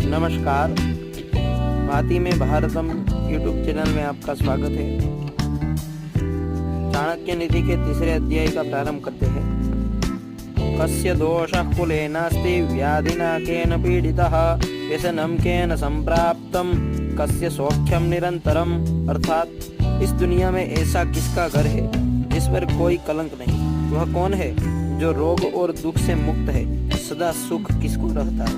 नमस्कार। भांति में भारतम यूट्यूब चैनल में आपका स्वागत है। चाणक्य नीति के तीसरे अध्याय का प्रारंभ करते हैं। कस्य दोषः कुले नास्ति व्याधिना केन पीडितः व्यसनं केन संप्राप्तं कस्य सौख्यम निरंतरम। अर्थात इस दुनिया में ऐसा किसका घर है जिस पर कोई कलंक नहीं। वह कौन है जो रोग और दुख से मुक्त है। सदा सुख किसको रहता है।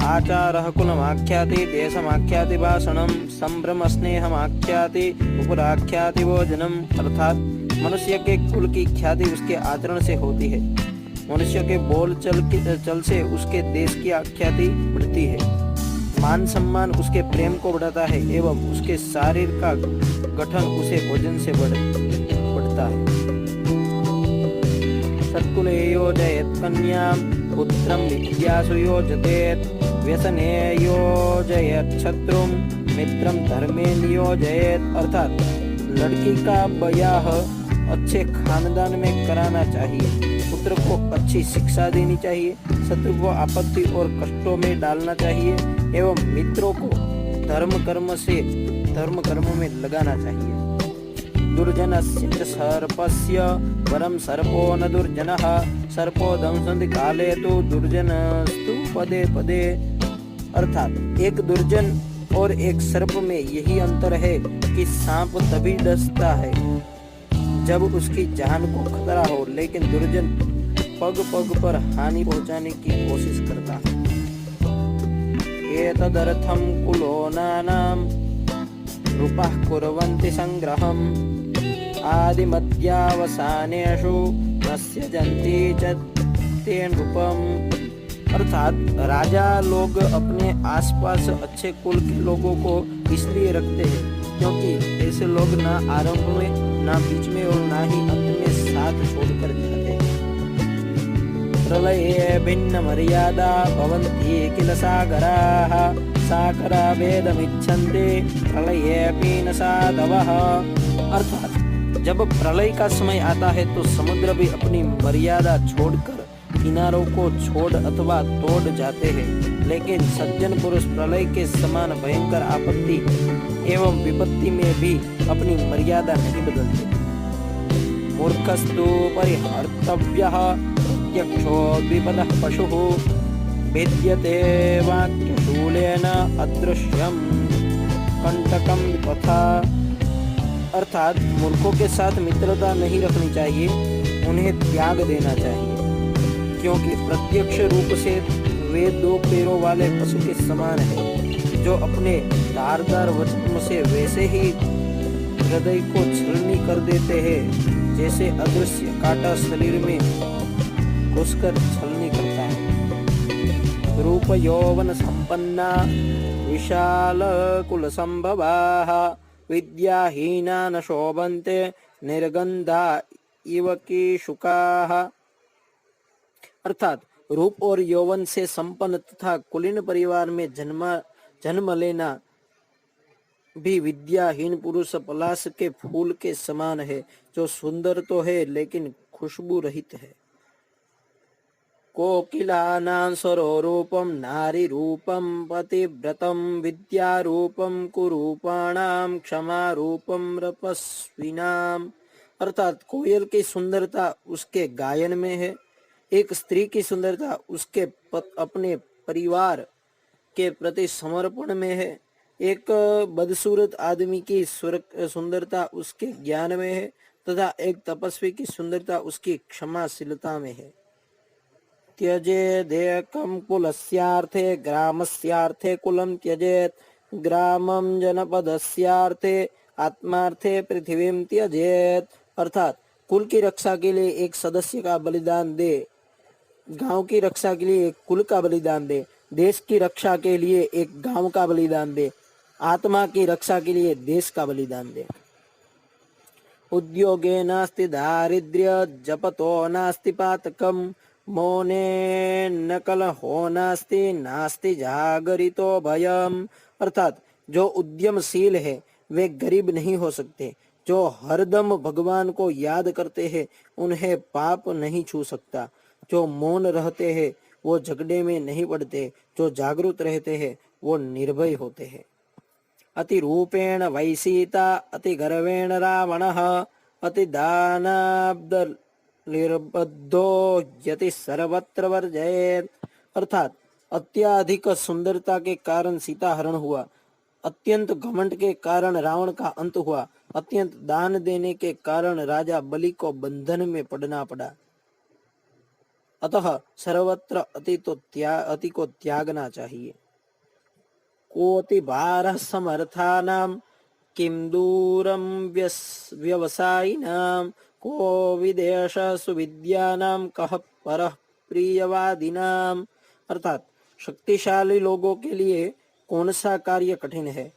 आचारः कुलमाख्याति देशमाख्याति भाषणम संभ्रम स्नेहमाख्याति उपराख्याति भोजनम। अर्थात मनुष्य के कुल की ख्याति उसके आचरण से होती है। मनुष्य के बोल चल से उसके देश की आख्याति बढ़ती है। मान सम्मान उसके प्रेम को बढ़ाता है एवं उसके शरीर का गठन उसे भोजन से बढ़ता है। सत्कुले योजयेत् कन्यां पुत्रं विद्यासु योजयेत् व्यसने योजयेत् शत्रुं मित्रं धर्मे नियोजयेत्। अर्थात लड़की का ब्याह अच्छे खानदान में कराना चाहिए, पुत्र को अच्छी शिक्षा देनी चाहिए, शत्रु को आपत्ति और कष्टों में डालना चाहिए एवं मित्रों को धर्म कर्म में लगाना चाहिए। दुर्जनस्य सर्पस्य वरम सर्पो न दुर्जनः सर्पो दंसन्ति काले तो दुर्जनस्तु पदे पदे। अर्थात एक दुर्जन और एक सर्प में यही अंतर है कि सांप तभी डसता है जब उसकी जान को खतरा हो, लेकिन दुर्जन पग पग पर हानि पहुंचाने की कोशिश करता है। एतदर्थं कुलो नानां रूपः कुर्वन्ति संग्रहम् आदिमध्यावसानेषु नश्यन्ति च तेन रूपम्। अर्थात राजा लोग अपने आसपास अच्छे कुल के लोगों को इसलिए रखते हैं क्योंकि ऐसे लोग ना आरंभ में ना बीच में और ना ही अंत में साथ छोड़कर जाते हैं। प्रलये भिन्न मर्यादा भवन्ति किल सागराः सागरा भेदमिच्छन्ति प्रलयेऽपि न साधवः। अर्थात जब प्रलय का समय आता है तो समुद्र भी अपनी मर्यादा छोड़कर किनारों को छोड़ अथवा तोड़ जाते हैं, लेकिन सज्जन पुरुष प्रलय के समान भयंकर आपत्ति एवं विपत्ति में भी अपनी मर्यादा नहीं बदलते। मूर्खस्तु परिहर्तव्यः प्रत्यक्षो द्विपदः पशुः भिद्यते वाक्यशूलेन अदृश्यं कंटकं विपथा। अर्थात मूर्खों के साथ मित्रता नहीं रखनी चाहिए, उन्हें त्याग देना चाहिए, क्योंकि प्रत्यक्ष रूप से वे दो पैरों वाले पशु के समान है जो अपने धारदार वचनों से वैसे ही हृदय को छलनी कर देते हैं जैसे अदृश्य कांटा शरीर में घुसकर छलनी करता है। रूप यौवन संपन्ना विशाल कुल संभवाः विद्याहीना न शोभन्ते निर्गंधा इव कीशुकाः। अर्थात रूप और यौवन से संपन्न तथा कुलीन परिवार में जन्म लेना भी विद्याहीन पुरुष पलाश के फूल के समान है जो सुंदर तो है लेकिन खुशबू रहित है। कोकिलानां स्वरूपम नारी रूपम पतिव्रतम विद्या रूपम कुरूपाणाम क्षमा रूपम रपस्विनाम। अर्थात कोयल की सुंदरता उसके गायन में है, एक स्त्री की सुंदरता उसके अपने परिवार के प्रति समर्पण में है, एक बदसूरत आदमी की सुंदरता उसके ज्ञान में है तथा एक तपस्वी की सुंदरता उसकी क्षमाशीलता में है। त्यजेदेकं कुलस्यार्थे ग्रामस्यार्थे कुलं त्यजेत् ग्रामं जनपदस्यार्थे आत्मार्थे पृथ्वीं त्यजेत्। अर्थात कुल की रक्षा के लिए एक सदस्य का बलिदान दे, गांव की रक्षा के लिए एक कुल का बलिदान दे, देश की रक्षा के लिए एक गांव का बलिदान दे, आत्मा की रक्षा के लिए देश का बलिदान दे। उद्योगे नास्ति दारिद्र्य जपतो नास्ति पातकम मौने न कलहो नास्ति नास्ति जागरितो भयम। अर्थात जो उद्यमशील है वे गरीब नहीं हो सकते, जो हरदम भगवान को याद करते हैं उन्हें पाप नहीं छू सकता, जो मौन रहते हैं वो झगड़े में नहीं पड़ते। जो जागरूक रहते हैं वो निर्भय होते हैं। अति रूपेण वै सीता, अति गर्वेण रावणः, अति दानाब्द निर्बद्धो यति सर्वत्र वर्जयेत्। अर्थात अत्याधिक सुंदरता के कारण सीता हरण हुआ, अत्यंत घमंड के कारण रावण का अंत हुआ, अत्यंत दान देने के कारण राजा बलि को बंधन में पड़ना पड़ा। अतः सर्वत्र अति को त्यागना चाहिए। कोति भारः समर्थानां, किं दूरं व्यवसायिनां, को विदेश सुविद्यानां, कः परः प्रियवादिनां। अर्थात शक्तिशाली लोगों के लिए कौन सा कार्य कठिन है,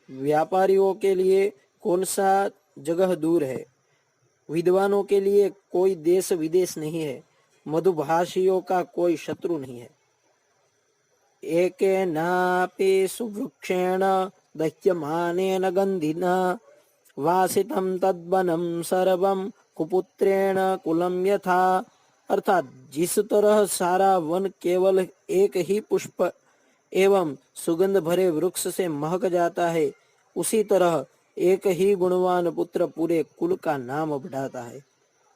व्यापारियों के लिए कौन सा जगह दूर है, विद्वानों के लिए कोई देश विदेश नहीं है, मधुभाषियों का कोई शत्रु नहीं है। एकेनापि सुवृक्षेण दह्यमानेन गन्धिना, वासितं तद्वनं सर्वं कुपुत्रेण कुलं यथा। अर्थात जिस तरह सारा वन केवल एक ही पुष्प एवं सुगंध भरे वृक्ष से महक जाता है, उसी तरह एक ही गुणवान पुत्र पूरे कुल का नाम बढ़ाता है।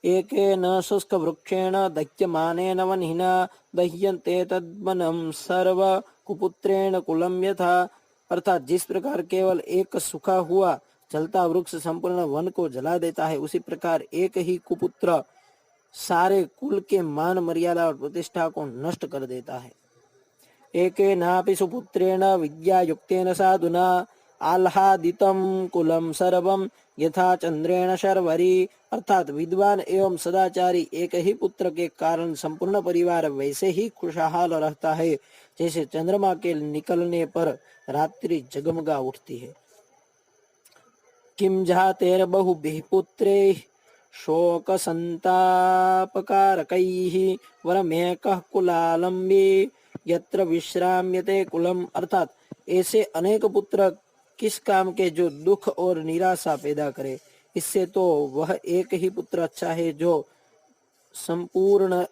एकेन शुष्क वृक्षेण दह्यमानेन वह्निना, दह्यन्ते तद्वनं सर्व कुपुत्रेण कुलं यथा। अर्थात जिस प्रकार केवल एक सूखा हुआ जलता वृक्ष संपूर्ण वन को जला देता है, उसी प्रकार एक ही कुपुत्र सारे कुल के मान मर्यादा और प्रतिष्ठा को नष्ट कर देता है। एकेनापि सुपुत्रेण विद्यायुक्तेन साधुना, आह्लादितं कुलं सर्वं यथा चंद्रेण शर्वरी। अर्थात विद्वान एवं सदाचारी एक ही पुत्र के कारण संपूर्ण परिवार वैसे ही खुशहाल रहता है जैसे चंद्रमा के निकलने पर रात्रि जगमगा उठती है। किम जातेर्बहुभिः पुत्रैः शोक संतापकारकैः, वरमेकः कुलालंबी यत्र विश्राम्यते कुलम। अर्थात ऐसे अनेक पुत्र किस काम के जो दुख और निराशा पैदा करे, इससे तो वह एक ही पुत्र अच्छा है जो संपूर्ण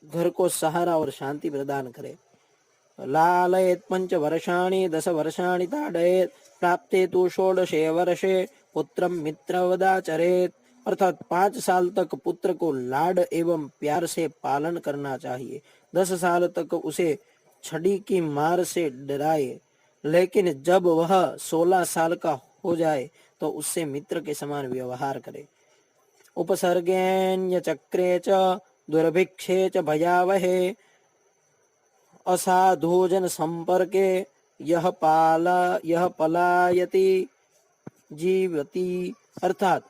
घर को सहारा और शांति प्रदान करे। लालयेत् 5 वर्षाणि 10 वर्षाणि ताडयेत्, प्राप्ते तु 16 वर्षे पुत्रं मित्रवदाचरेत्। अर्थात 5 साल तक पुत्र को लाड एवं प्यार से पालन करना चाहिए, 10 साल तक उसे छड़ी की मार से डराए, लेकिन जब वह 16 साल का हो जाए तो उससे मित्र के समान व्यवहार करे। उपसर्गेण्य चक्रे च दुर्भिक्षे च भयावहे, असाधुजन संपर्के यह पलायति जीवति। अर्थात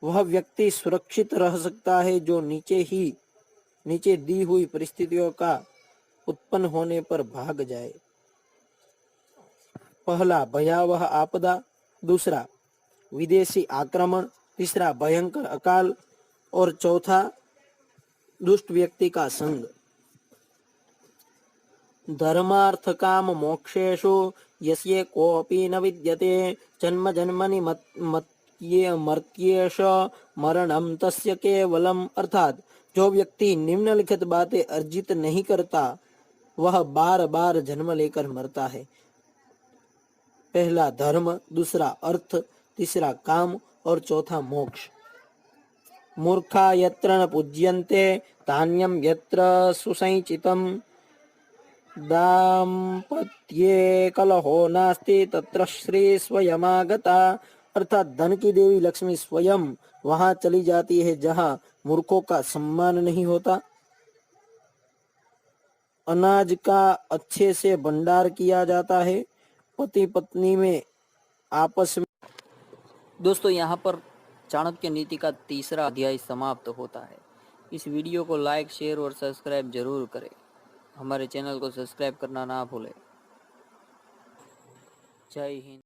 वह व्यक्ति सुरक्षित रह सकता है जो नीचे दी हुई परिस्थितियों का उत्पन्न होने पर भाग जाए। पहला भयावह आपदा, दूसरा विदेशी आक्रमण, तीसरा भयंकर अकाल और चौथा दुष्ट व्यक्ति का संग। धर्मार्थ काम मोक्षेषु यस्य कोऽपि न विद्यते, जन्म जन्मनि मर्त्येष मरणं तस्य केवलम। अर्थात जो व्यक्ति निम्नलिखित बातें अर्जित नहीं करता वह बार बार जन्म लेकर मरता है। पहला धर्म, दूसरा अर्थ, तीसरा काम और चौथा मोक्ष। मूर्खा यत्र न पूज्यन्ते, धान्यं यत्र सुसंचितं, दाम्पत्ये कलहो नास्ति तत्र श्री स्वयमागता। अर्थात धन की देवी लक्ष्मी स्वयं वहां चली जाती है जहां मूर्खों का सम्मान नहीं होता। अनाज का अच्छे से भंडार किया जाता है, पति पत्नी में आपस में। दोस्तों, यहाँ पर चाणक्य नीति का 3रा अध्याय समाप्त होता है। इस वीडियो को लाइक, शेयर और सब्सक्राइब जरूर करें। हमारे चैनल को सब्सक्राइब करना ना भूलें। जय हिंद।